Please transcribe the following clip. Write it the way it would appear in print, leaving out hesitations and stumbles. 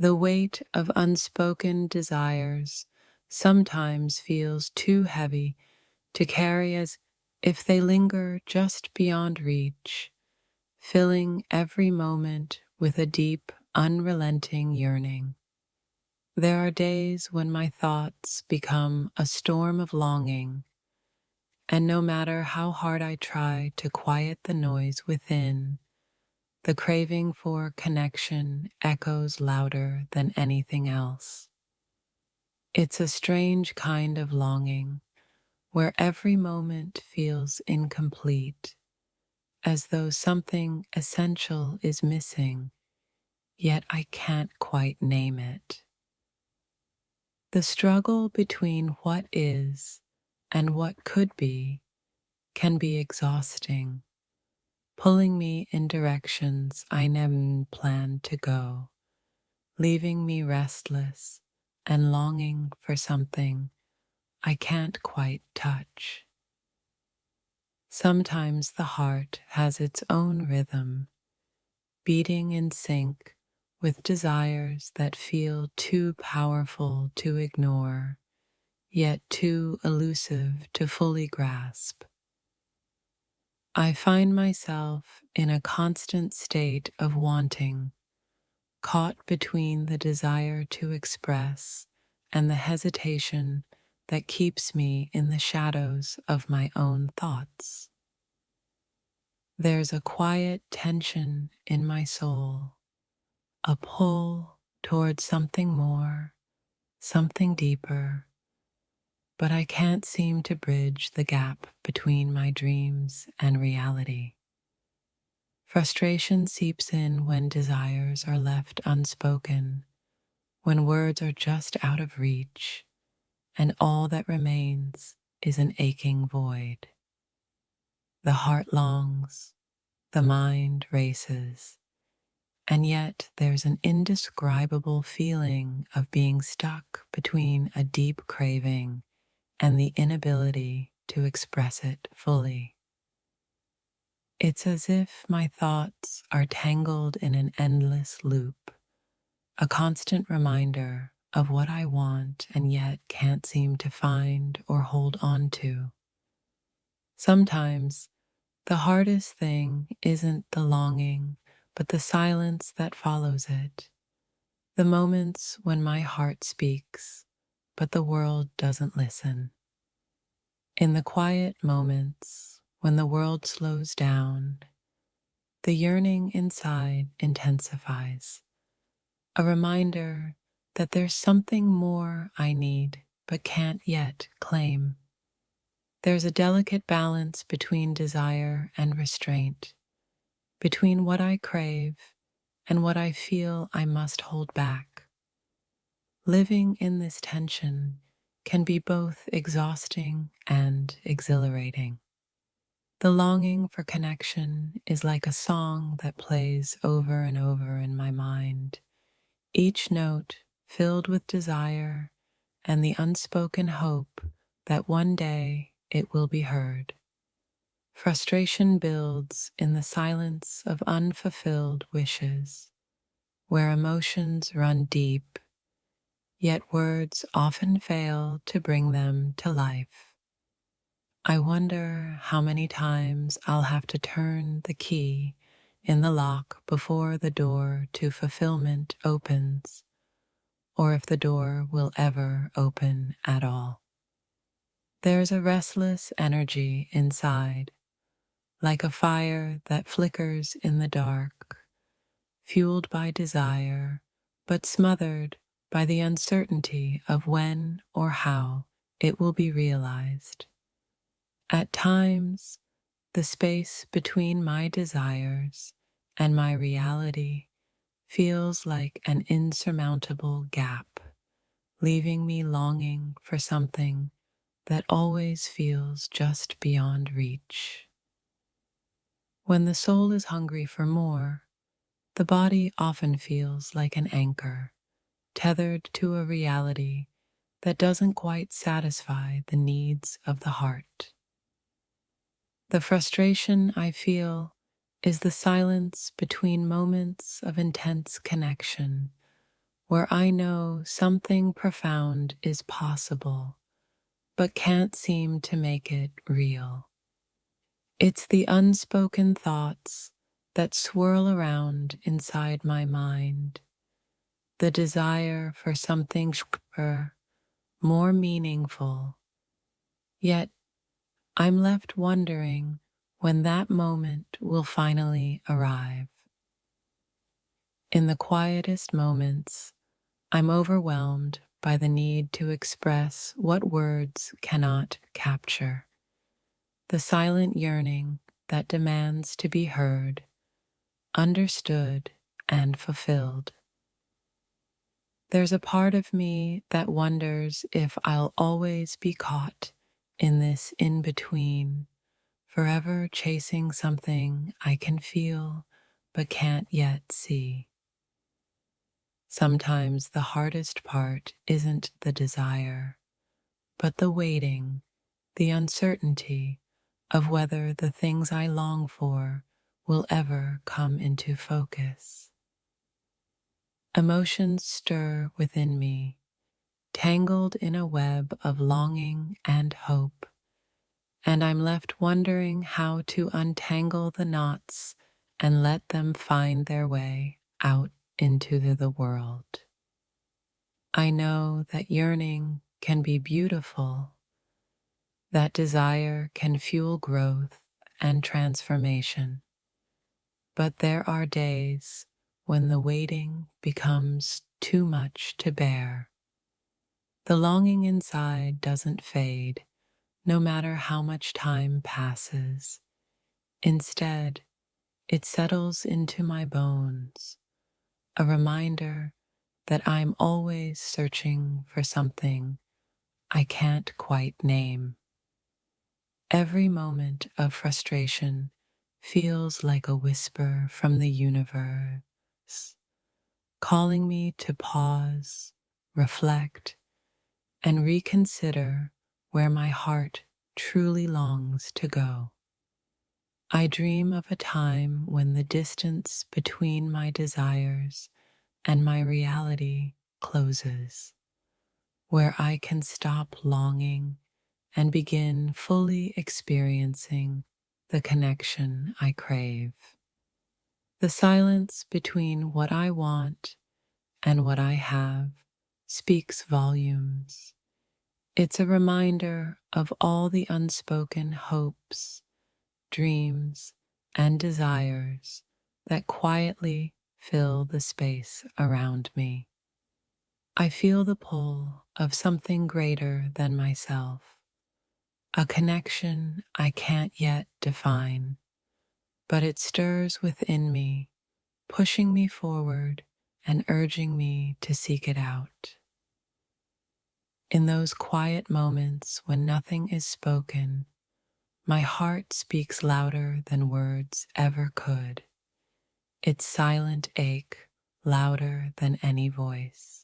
The weight of unspoken desires sometimes feels too heavy to carry, as if they linger just beyond reach, filling every moment with a deep, unrelenting yearning. There are days when my thoughts become a storm of longing, and no matter how hard I try to quiet the noise within, the craving for connection echoes louder than anything else. It's a strange kind of longing where every moment feels incomplete, as though something essential is missing, yet I can't quite name it. The struggle between what is and what could be can be exhausting, pulling me in directions I never planned to go, leaving me restless and longing for something I can't quite touch. Sometimes the heart has its own rhythm, beating in sync with desires that feel too powerful to ignore, yet too elusive to fully grasp. I find myself in a constant state of wanting, caught between the desire to express and the hesitation that keeps me in the shadows of my own thoughts. There's a quiet tension in my soul, a pull towards something more, something deeper, but I can't seem to bridge the gap between my dreams and reality. Frustration seeps in when desires are left unspoken, when words are just out of reach, and all that remains is an aching void. The heart longs, the mind races, and yet there's an indescribable feeling of being stuck between a deep craving and the inability to express it fully. It's as if my thoughts are tangled in an endless loop, a constant reminder of what I want and yet can't seem to find or hold on to. Sometimes the hardest thing isn't the longing, but the silence that follows it. The moments when my heart speaks, but the world doesn't listen. In the quiet moments, when the world slows down, the yearning inside intensifies, a reminder that there's something more I need but can't yet claim. There's a delicate balance between desire and restraint, between what I crave and what I feel I must hold back. Living in this tension can be both exhausting and exhilarating. The longing for connection is like a song that plays over and over in my mind, each note filled with desire and the unspoken hope that one day it will be heard. Frustration builds in the silence of unfulfilled wishes, where emotions run deep, yet words often fail to bring them to life. I wonder how many times I'll have to turn the key in the lock before the door to fulfillment opens, or if the door will ever open at all. There's a restless energy inside, like a fire that flickers in the dark, fueled by desire, but smothered by the uncertainty of when or how it will be realized. At times, the space between my desires and my reality feels like an insurmountable gap, leaving me longing for something that always feels just beyond reach. When the soul is hungry for more, the body often feels like an anchor, tethered to a reality that doesn't quite satisfy the needs of the heart. The frustration I feel is the silence between moments of intense connection, where I know something profound is possible, but can't seem to make it real. It's the unspoken thoughts that swirl around inside my mind, the desire for something deeper, more meaningful. Yet I'm left wondering when that moment will finally arrive. In the quietest moments, I'm overwhelmed by the need to express what words cannot capture, the silent yearning that demands to be heard, understood, and fulfilled. There's a part of me that wonders if I'll always be caught in this in between, forever chasing something I can feel but can't yet see. Sometimes the hardest part isn't the desire, but the waiting, the uncertainty of whether the things I long for will ever come into focus. Emotions stir within me, tangled in a web of longing and hope, and I'm left wondering how to untangle the knots and let them find their way out into the world. I know that yearning can be beautiful, that desire can fuel growth and transformation, but there are days when the waiting becomes too much to bear. The longing inside doesn't fade, no matter how much time passes. Instead, it settles into my bones, a reminder that I'm always searching for something I can't quite name. Every moment of frustration feels like a whisper from the universe, calling me to pause, reflect, and reconsider where my heart truly longs to go. I dream of a time when the distance between my desires and my reality closes, where I can stop longing and begin fully experiencing the connection I crave. The silence between what I want and what I have speaks volumes. It's a reminder of all the unspoken hopes, dreams, and desires that quietly fill the space around me. I feel the pull of something greater than myself, a connection I can't yet define, but it stirs within me, pushing me forward and urging me to seek it out. In those quiet moments when nothing is spoken, my heart speaks louder than words ever could, its silent ache louder than any voice.